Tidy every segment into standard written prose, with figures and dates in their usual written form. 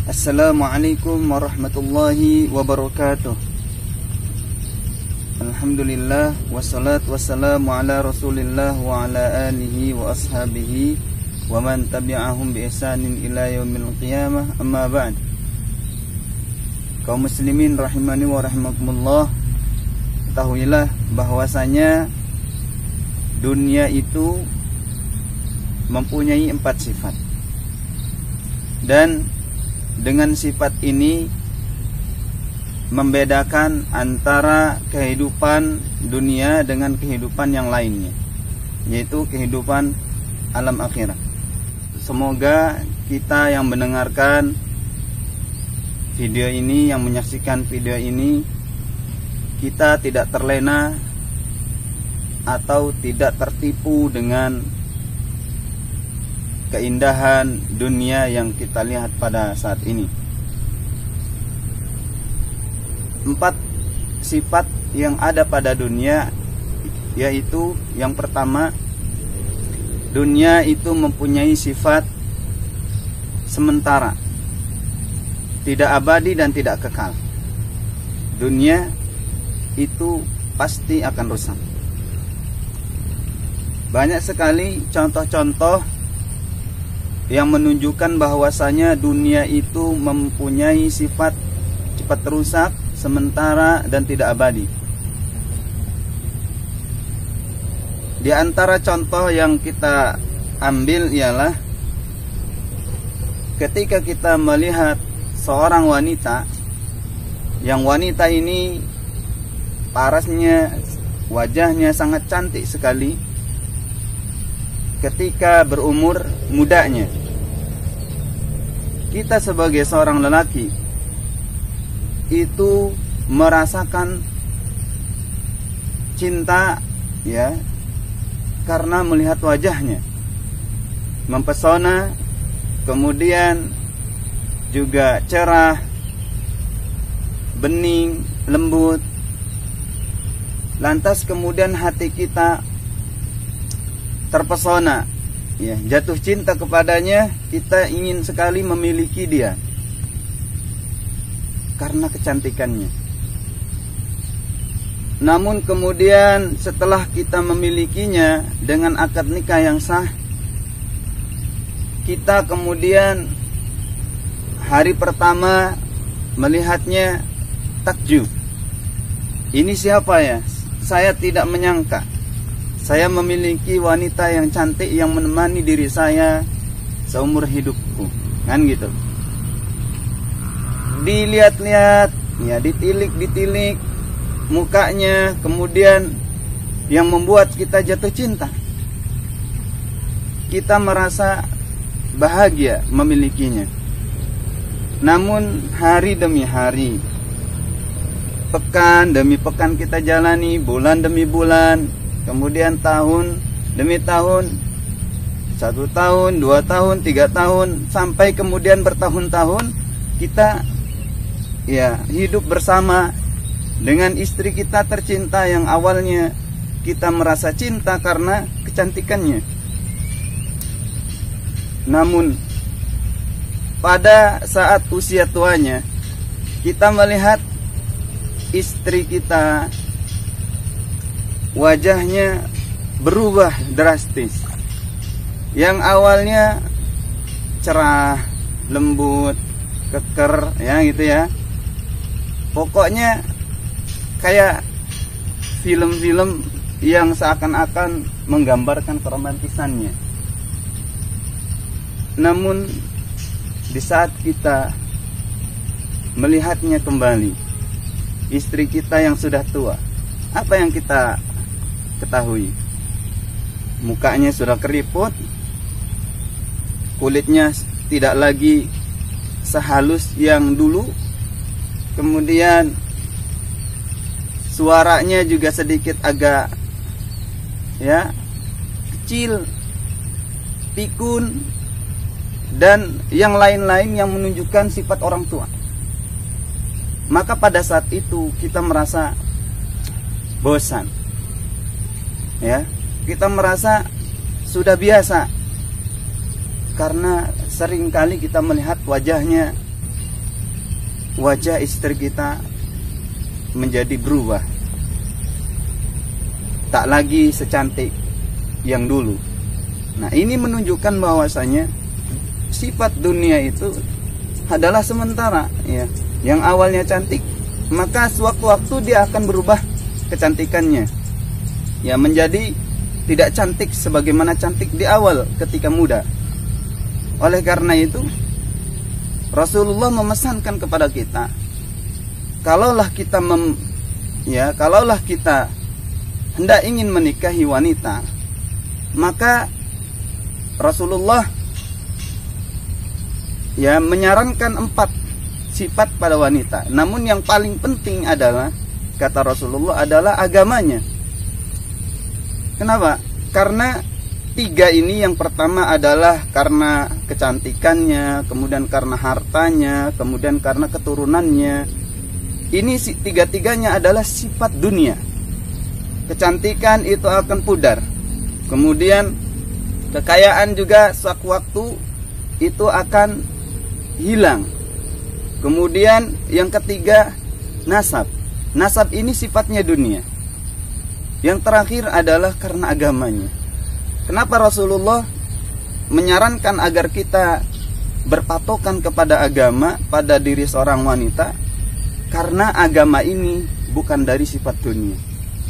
Assalamualaikum warahmatullahi wabarakatuh. Alhamdulillah, wassalatu wassalamu ala rasulillah wa ala alihi wa ashabihi wa man tabi'ahum bi ihsanin ila yaumil qiyamah, amma ba'd. Kaum muslimin rahimani wa rahimakumullah, ketahuilah bahwasanya dunia itu mempunyai 4 sifat. Dan dengan sifat ini membedakan antara kehidupan dunia dengan kehidupan yang lainnya, yaitu kehidupan alam akhirat. Semoga kita yang mendengarkan video ini, yang menyaksikan video ini, kita tidak terlena atau tidak tertipu dengan keindahan dunia yang kita lihat pada saat ini. 4 sifat yang ada pada dunia, yaitu yang pertama, dunia itu mempunyai sifat sementara, tidak abadi dan tidak kekal. Dunia itu pasti akan rusak. Banyak sekali contoh-contoh yang menunjukkan bahwasanya dunia itu mempunyai sifat cepat rusak, sementara dan tidak abadi. Di antara contoh yang kita ambil ialah ketika kita melihat seorang wanita, yang wanita ini parasnya, wajahnya sangat cantik sekali ketika berumur mudanya. Kita sebagai seorang lelaki itu merasakan cinta, ya, karena melihat wajahnya mempesona, kemudian juga cerah, bening, lembut. Lantas kemudian hati kita terpesona, ya, jatuh cinta kepadanya. Kita ingin sekali memiliki dia karena kecantikannya. Namun kemudian setelah kita memilikinya dengan akad nikah yang sah, kita kemudian hari pertama melihatnya takjub. Ini siapa ya? Saya tidak menyangka saya memiliki wanita yang cantik yang menemani diri saya seumur hidupku, kan gitu. Dilihat-lihat, ya, ditilik mukanya, kemudian yang membuat kita jatuh cinta. Kita merasa bahagia memilikinya. Namun hari demi hari, pekan demi pekan kita jalani, bulan demi bulan, kemudian tahun demi tahun, 1 tahun, 2 tahun, 3 tahun, sampai kemudian bertahun-tahun kita, ya, hidup bersama dengan istri kita tercinta yang awalnya kita merasa cinta karena kecantikannya. Namun pada saat usia tuanya, kita melihat istri kita wajahnya berubah drastis. Yang awalnya cerah, lembut, keker, ya gitu ya. Pokoknya kayak film-film yang seakan-akan menggambarkan keromantisannya. Namun di saat kita melihatnya kembali, istri kita yang sudah tua, apa yang kita ketahui? Mukanya sudah keriput, kulitnya tidak lagi sehalus yang dulu, kemudian suaranya juga sedikit agak, ya, kecil, pikun, dan yang lain-lain yang menunjukkan sifat orang tua. Maka pada saat itu kita merasa bosan, ya, kita merasa sudah biasa karena seringkali kita melihat wajahnya wajah istri kita menjadi berubah, tak lagi secantik yang dulu. Nah, ini menunjukkan bahwasanya sifat dunia itu adalah sementara, ya. Yang awalnya cantik, maka sewaktu-waktu dia akan berubah kecantikannya, ya, menjadi tidak cantik sebagaimana cantik di awal ketika muda. Oleh karena itu, Rasulullah memesankan kepada kita, kalaulah kita hendak ingin menikahi wanita, maka Rasulullah menyarankan 4 sifat pada wanita. Namun yang paling penting adalah, kata Rasulullah, adalah agamanya. Kenapa? Karena 3 ini, yang pertama adalah karena kecantikannya, kemudian karena hartanya, kemudian karena keturunannya. Ini 3-tiganya adalah sifat dunia. Kecantikan itu akan pudar. Kemudian kekayaan juga sewaktu-waktu itu akan hilang. Kemudian yang ketiga, nasab. Nasab ini sifatnya dunia. Yang terakhir adalah karena agamanya. Kenapa Rasulullah menyarankan agar kita berpatokan kepada agama pada diri seorang wanita? Karena agama ini bukan dari sifat dunia.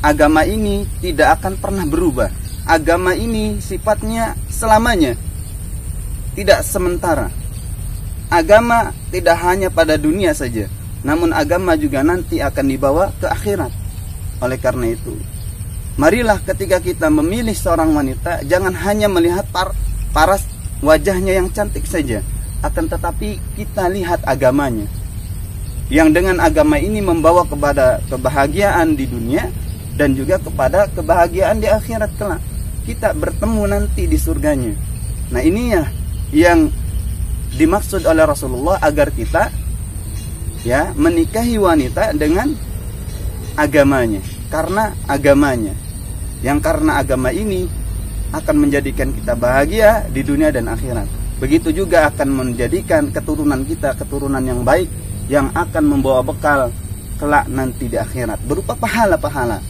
Agama ini tidak akan pernah berubah. Agama ini sifatnya selamanya, tidak sementara. Agama tidak hanya pada dunia saja, namun agama juga nanti akan dibawa ke akhirat. Oleh karena itu, marilah ketika kita memilih seorang wanita, jangan hanya melihat paras wajahnya yang cantik saja, akan tetapi kita lihat agamanya, yang dengan agama ini membawa kepada kebahagiaan di dunia dan juga kepada kebahagiaan di akhirat kelak. Kita bertemu nanti di surganya. Nah, ini yang dimaksud oleh Rasulullah, agar kita menikahi wanita dengan agamanya. Karena agamanya, yang karena agama ini akan menjadikan kita bahagia di dunia dan akhirat. Begitu juga akan menjadikan keturunan kita keturunan yang baik, yang akan membawa bekal kelak nanti di akhirat berupa pahala-pahala.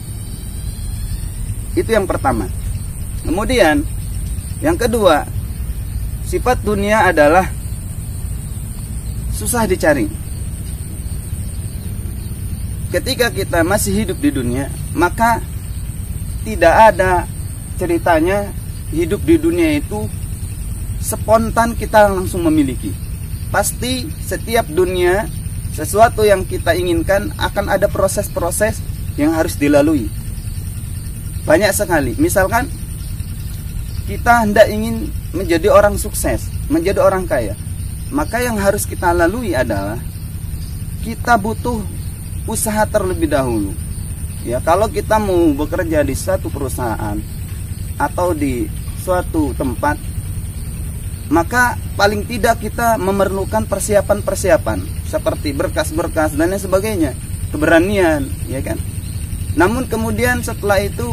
Itu yang pertama. Kemudian yang kedua, sifat dunia adalah susah dicari. Ketika kita masih hidup di dunia, maka tidak ada ceritanya hidup di dunia itu spontan kita langsung memiliki. Pasti setiap dunia, sesuatu yang kita inginkan akan ada proses-proses yang harus dilalui. Banyak sekali. Misalkan kita hendak ingin menjadi orang sukses, menjadi orang kaya, maka yang harus kita lalui adalah kita butuh usaha terlebih dahulu. Ya, kalau kita mau bekerja di suatu perusahaan atau di suatu tempat, maka paling tidak kita memerlukan persiapan-persiapan seperti berkas-berkas dan lain sebagainya, keberanian, ya kan? Namun kemudian setelah itu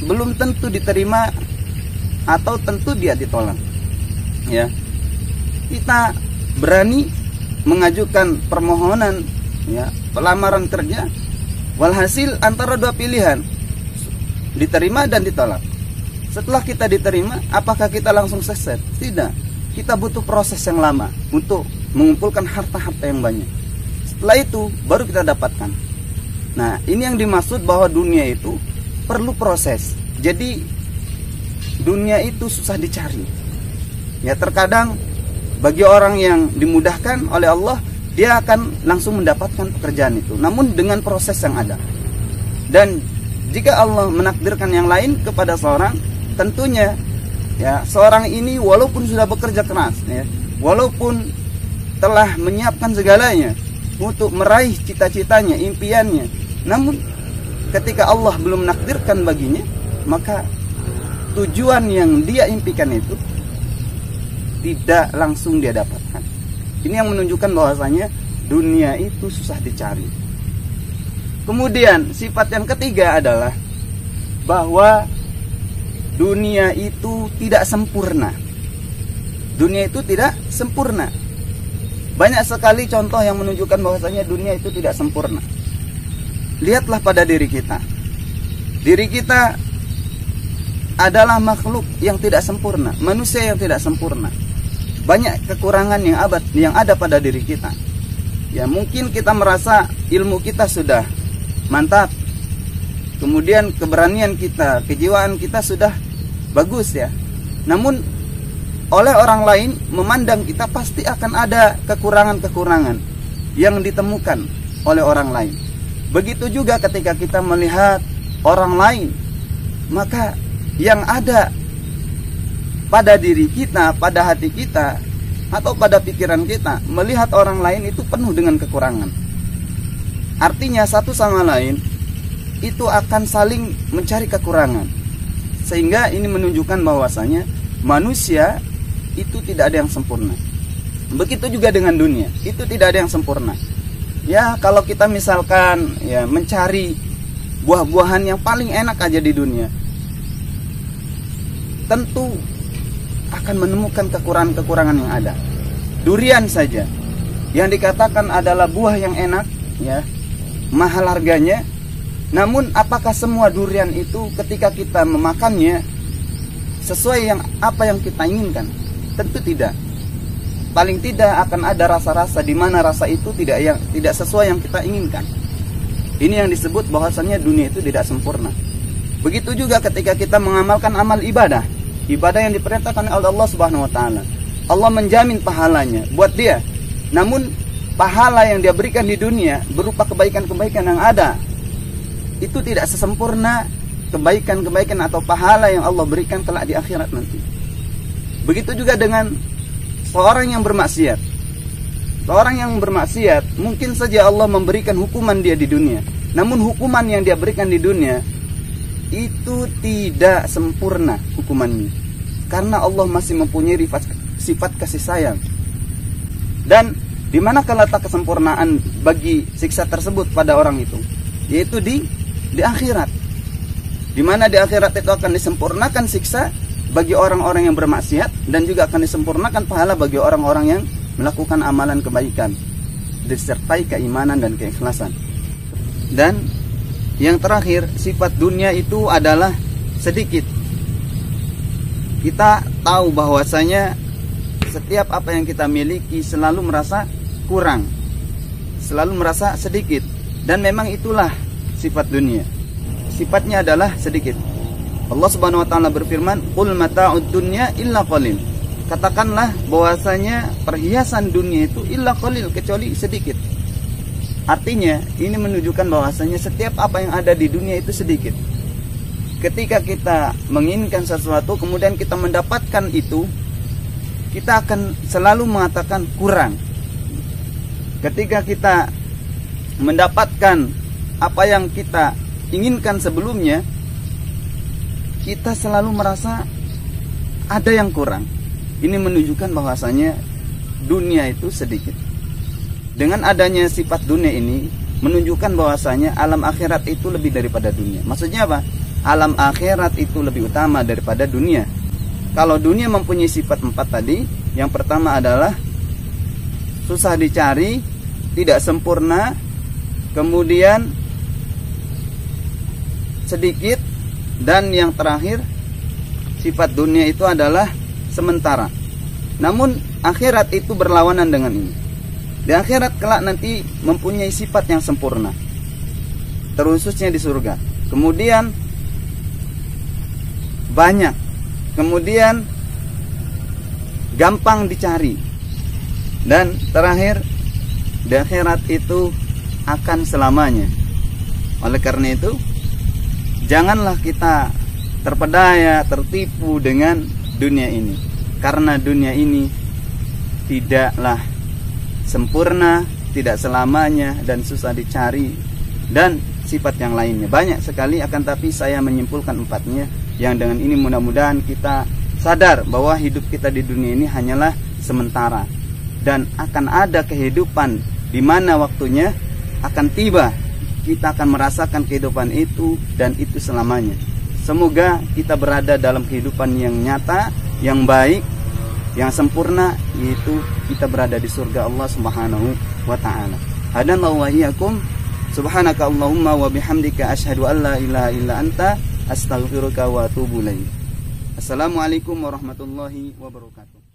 belum tentu diterima atau tentu dia ditolak. Ya. Kita berani mengajukan permohonan, ya, pelamaran kerja, walhasil antara 2 pilihan, diterima dan ditolak. Setelah kita diterima, apakah kita langsung sukses? Tidak. Kita butuh proses yang lama untuk mengumpulkan harta-harta yang banyak. Setelah itu baru kita dapatkan. Nah, ini yang dimaksud bahwa dunia itu perlu proses. Jadi dunia itu susah dicari. Ya, terkadang bagi orang yang dimudahkan oleh Allah, dia akan langsung mendapatkan pekerjaan itu, namun dengan proses yang ada. Dan jika Allah menakdirkan yang lain kepada seorang, tentunya ya seorang ini walaupun sudah bekerja keras, ya, walaupun telah menyiapkan segalanya untuk meraih cita-citanya, impiannya, namun ketika Allah belum menakdirkan baginya, maka tujuan yang dia impikan itu tidak langsung dia dapatkan. Ini yang menunjukkan bahwasanya dunia itu susah dicari. Kemudian sifat yang ketiga adalah bahwa dunia itu tidak sempurna. Dunia itu tidak sempurna. Banyak sekali contoh yang menunjukkan bahwasanya dunia itu tidak sempurna. Lihatlah pada diri kita. Diri kita adalah makhluk yang tidak sempurna, manusia yang tidak sempurna. Banyak kekurangan yang ada pada diri kita. Ya, mungkin kita merasa ilmu kita sudah mantap, kemudian keberanian kita, kejiwaan kita sudah bagus ya. Namun oleh orang lain memandang kita pasti akan ada kekurangan-kekurangan yang ditemukan oleh orang lain. Begitu juga ketika kita melihat orang lain, maka yang ada pada diri kita, pada hati kita, atau pada pikiran kita, melihat orang lain itu penuh dengan kekurangan. Artinya satu sama lain itu akan saling mencari kekurangan. Sehingga ini menunjukkan bahwasanya manusia itu tidak ada yang sempurna. Begitu juga dengan dunia, itu tidak ada yang sempurna. Ya, kalau kita misalkan ya mencari buah-buahan yang paling enak aja di dunia, tentu akan menemukan kekurangan-kekurangan yang ada. Durian saja yang dikatakan adalah buah yang enak ya, mahal harganya. Namun apakah semua durian itu ketika kita memakannya sesuai apa yang kita inginkan? Tentu tidak. Paling tidak akan ada rasa-rasa di mana rasa itu tidak sesuai yang kita inginkan. Ini yang disebut bahwasannya dunia itu tidak sempurna. Begitu juga ketika kita mengamalkan amal ibadah yang diperintahkan oleh Allah Subhanahu wa taala. Allah menjamin pahalanya buat dia. Namun pahala yang dia berikan di dunia berupa kebaikan-kebaikan yang ada itu tidak sesempurna kebaikan-kebaikan atau pahala yang Allah berikan kelak di akhirat nanti. Begitu juga dengan seorang yang bermaksiat. Seorang yang bermaksiat mungkin saja Allah memberikan hukuman dia di dunia. Namun hukuman yang dia berikan di dunia itu tidak sempurna hukumannya, karena Allah masih mempunyai sifat kasih sayang. Dan di manakah letak kesempurnaan bagi siksa tersebut pada orang itu? Yaitu di akhirat. Di mana di akhirat itu akan disempurnakan siksa bagi orang-orang yang bermaksiat, dan juga akan disempurnakan pahala bagi orang-orang yang melakukan amalan kebaikan disertai keimanan dan keikhlasan. Dan yang terakhir, sifat dunia itu adalah sedikit. Kita tahu bahwasanya setiap apa yang kita miliki selalu merasa kurang, selalu merasa sedikit. Dan memang itulah sifat dunia. Sifatnya adalah sedikit. Allah Subhanahu wa taala berfirman, "Qul mata'ud dunya illa qalil." Katakanlah bahwasanya perhiasan dunia itu illa qalil, kecuali sedikit. Artinya ini menunjukkan bahwasanya setiap apa yang ada di dunia itu sedikit. Ketika kita menginginkan sesuatu kemudian kita mendapatkan itu, kita akan selalu mengatakan kurang. Ketika kita mendapatkan apa yang kita inginkan sebelumnya, kita selalu merasa ada yang kurang. Ini menunjukkan bahwasanya dunia itu sedikit. Dengan adanya sifat dunia ini menunjukkan bahwasanya alam akhirat itu lebih daripada dunia. Maksudnya apa? Alam akhirat itu lebih utama daripada dunia. Kalau dunia mempunyai sifat 4 tadi, yang pertama adalah susah dicari, tidak sempurna, kemudian sedikit, dan yang terakhir sifat dunia itu adalah sementara. Namun akhirat itu berlawanan dengan ini. Di akhirat kelak nanti mempunyai sifat yang sempurna, terkhususnya di surga. Kemudian banyak, kemudian gampang dicari, dan terakhir di akhirat itu akan selamanya. Oleh karena itu, janganlah kita terpedaya, tertipu dengan dunia ini, karena dunia ini tidaklah sempurna, tidak selamanya, dan susah dicari, dan sifat yang lainnya banyak sekali. Akan tapi saya menyimpulkan 4-nya, yang dengan ini mudah-mudahan kita sadar bahwa hidup kita di dunia ini hanyalah sementara, dan akan ada kehidupan di mana waktunya akan tiba, kita akan merasakan kehidupan itu, dan itu selamanya. Semoga kita berada dalam kehidupan yang nyata, yang baik, yang sempurna, yaitu kita berada di surga Allah Subhanahu wa taala. Hadanallahu wa iyyakum. Subhanaka Allahumma wa bihamdika asyhadu an la ilaha illa anta astaghfiruka wa atubu ilaik. Assalamualaikum warahmatullahi wabarakatuh.